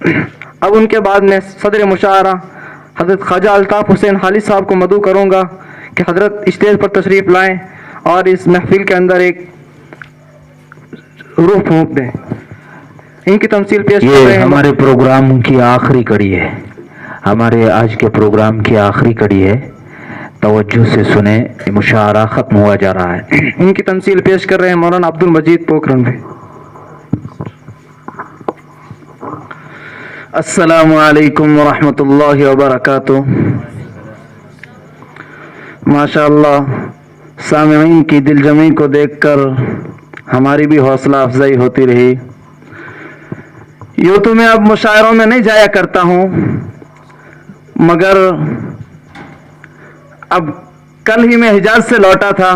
اب ان کے بعد میں صدر مشاعرہ حضرت خواجہ الطاف حسین حالی صاحب کو مدعو کروں گا کہ حضرت اسٹیج پر تشریف لائیں اور اس محفل کے اندر ایک روح پھونک دیں. ان کی تمثیل پیش کر رہے ہیں. ہمارے پروگرام کی آخری کڑی ہے، ہمارے آج کے پروگرام کی آخری کڑی ہے، توجہ سے سنیں، مشاعرہ ختم ہوا جا رہا ہے. ان کی تمثیل پیش کر رہے ہیں مولانا عبد المجید پوکھرن بھائی. السلام علیکم ورحمۃ اللہ وبرکاتہ. ماشاء اللہ، سامعین کی دل جمی کو دیکھ کر ہماری بھی حوصلہ افزائی ہوتی رہی. یوں تو میں اب مشاعروں میں نہیں جایا کرتا ہوں، مگر اب کل ہی میں حجاز سے لوٹا تھا،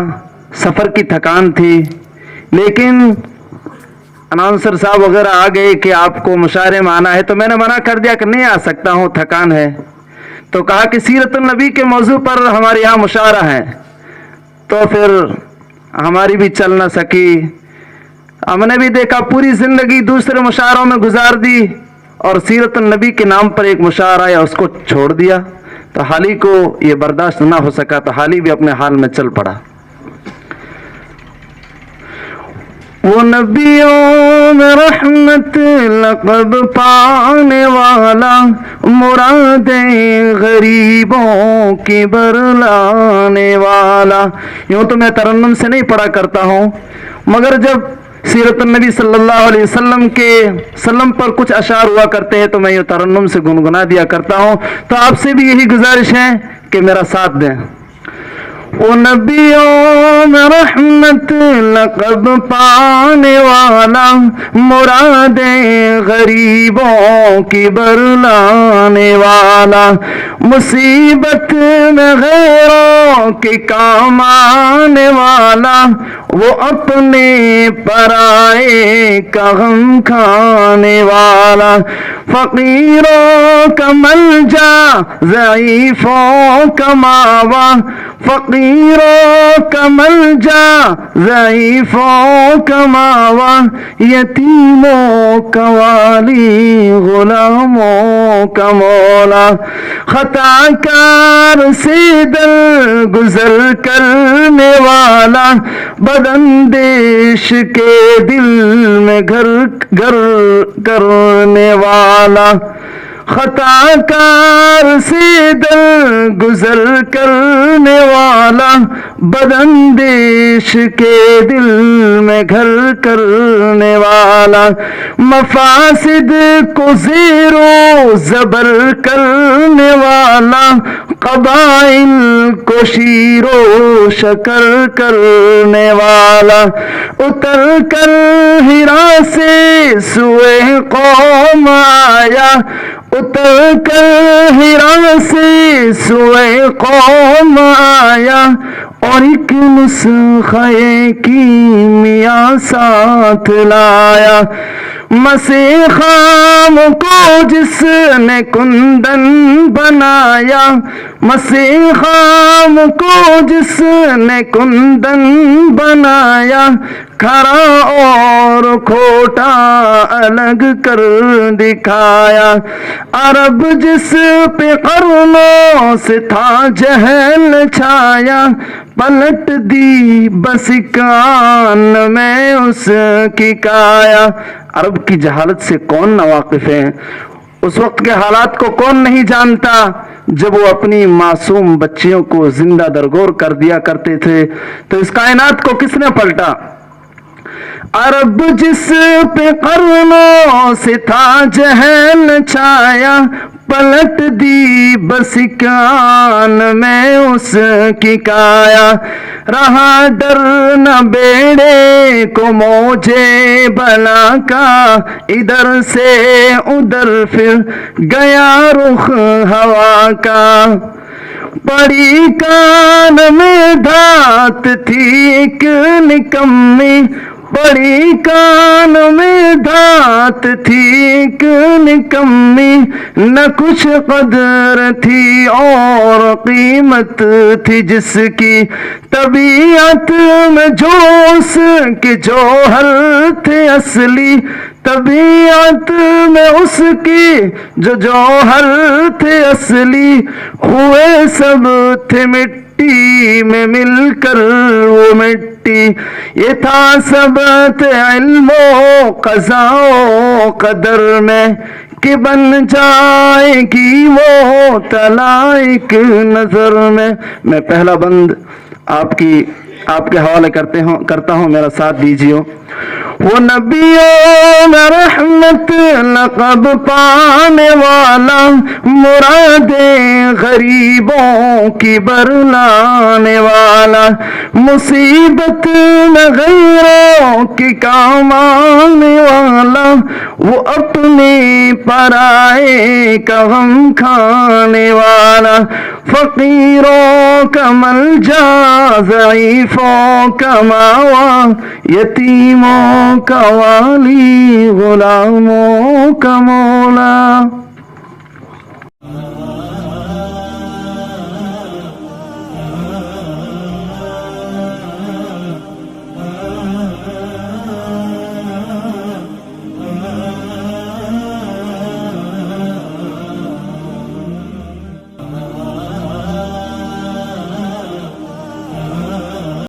سفر کی تھکان تھی، لیکن اناؤنسر صاحب وغیرہ آ گئے کہ آپ کو مشاعرے میں آنا ہے، تو میں نے منع کر دیا کہ نہیں آ سکتا ہوں، تھکان ہے. تو کہا کہ سیرت النبی کے موضوع پر ہمارے یہاں مشاعرہ ہے، تو پھر ہماری بھی چل نہ سکی. ہم نے بھی دیکھا پوری زندگی دوسرے مشاعروں میں گزار دی اور سیرت النبی کے نام پر ایک مشاعرہ یا اس کو چھوڑ دیا. تو حالی کو یہ برداشت نہ ہو سکا، تو حالی بھی اپنے حال میں چل پڑا. وہ نبیوں میں رحمت لقب پانے والا، مرادیں غریبوں کی برلانے والا. یوں تو میں ترنم سے نہیں پڑھا کرتا ہوں، مگر جب سیرت النبی صلی اللہ علیہ وسلم کے سلم پر کچھ اشعار ہوا کرتے ہیں تو میں یہ ترنم سے گنگنا دیا کرتا ہوں. تو آپ سے بھی یہی گزارش ہے کہ میرا ساتھ دیں. وہ نبیوں میں رحمت لقب پانے والا، مرادیں غریبوں کی برلانے والا، مصیبت میں غیروں کے کام آنے والا، وہ اپنے پرائے کا غم کھانے والا، فقیروں کا ملجا ضعیفوں کا ماوا، فقیروں کا ملجا ضعیفوں کا ماوا، یتیموں کا والی غلاموں کا مولا، خطا کار سے دل گزر کرنے والا، بداندیش کے دل میں گھر کرنے والا، خطا کار سے دل گزر کرنے والا، بداندیش کے دل میں گھر کرنے والا، مفاسد کو زیر و زبر کرنے والا، قبائل کو شیر و شکر کرنے والا، اتر کر ہرا سے سوئے قوم آیا، اتر کر ہرا سے سوئے قوم آیا، اور ایک نسخہ کیمیا ساتھ لایا، مسیح خام کو جس نے کندن بنایا، مسیح خام کو جس نے کندن بنایا، کھرا اور کھوٹا الگ کر دکھایا، عرب جس پہ قرنوں سے تھا جہل چھایا، پلٹ دی بس کان میں اس کی کایا. عرب کی جہالت سے کون نہ واقف ہے؟ اس وقت کے حالات کو کون نہیں جانتا جب وہ اپنی معصوم بچیوں کو زندہ درگور کر دیا کرتے تھے؟ تو اس کائنات کو کس نے پلٹا؟ عرب جس پہ قرنوں سے تھا جہل چھایا، پلٹ دی بس کان میں اس کی کایا، رہا ڈر نہ بیڑے کو موجے بلا کا، ادھر سے ادھر پھر گیا رخ ہوا کا، پڑی کان میں دھات تھی ایک نکمی، بڑی کان میں دھات تھی ایک نکمی، نہ کچھ قدر تھی اور قیمت تھی جس کی، طبیعت میں جوش کے جوہر تھے اصلی، طبیعت میں اس کی جو جوہر تھے اصلی، ہوئے سب تھے مٹی میں مل کر وہ مٹی، یہ تھا سبت علم و قضا و قدر میں کہ بن جائے گی وہ تلائق نظر میں۔ میں پہلا بند آپ کے حوالے کرتا ہوں، میرا ساتھ دیجیے۔ وہ نبیوں میں رحمت لقب پانے والا، مرادیں غریبوں کی برلانے والا، مصیبت میں غیروں کی کام آنے والا، وہ اپنی پرائے کا غم کھانے والا، فقیروں کا ملجا، ضعیفوں کا ماوا، یتیموں کا والی، غلاموں کا مولا۔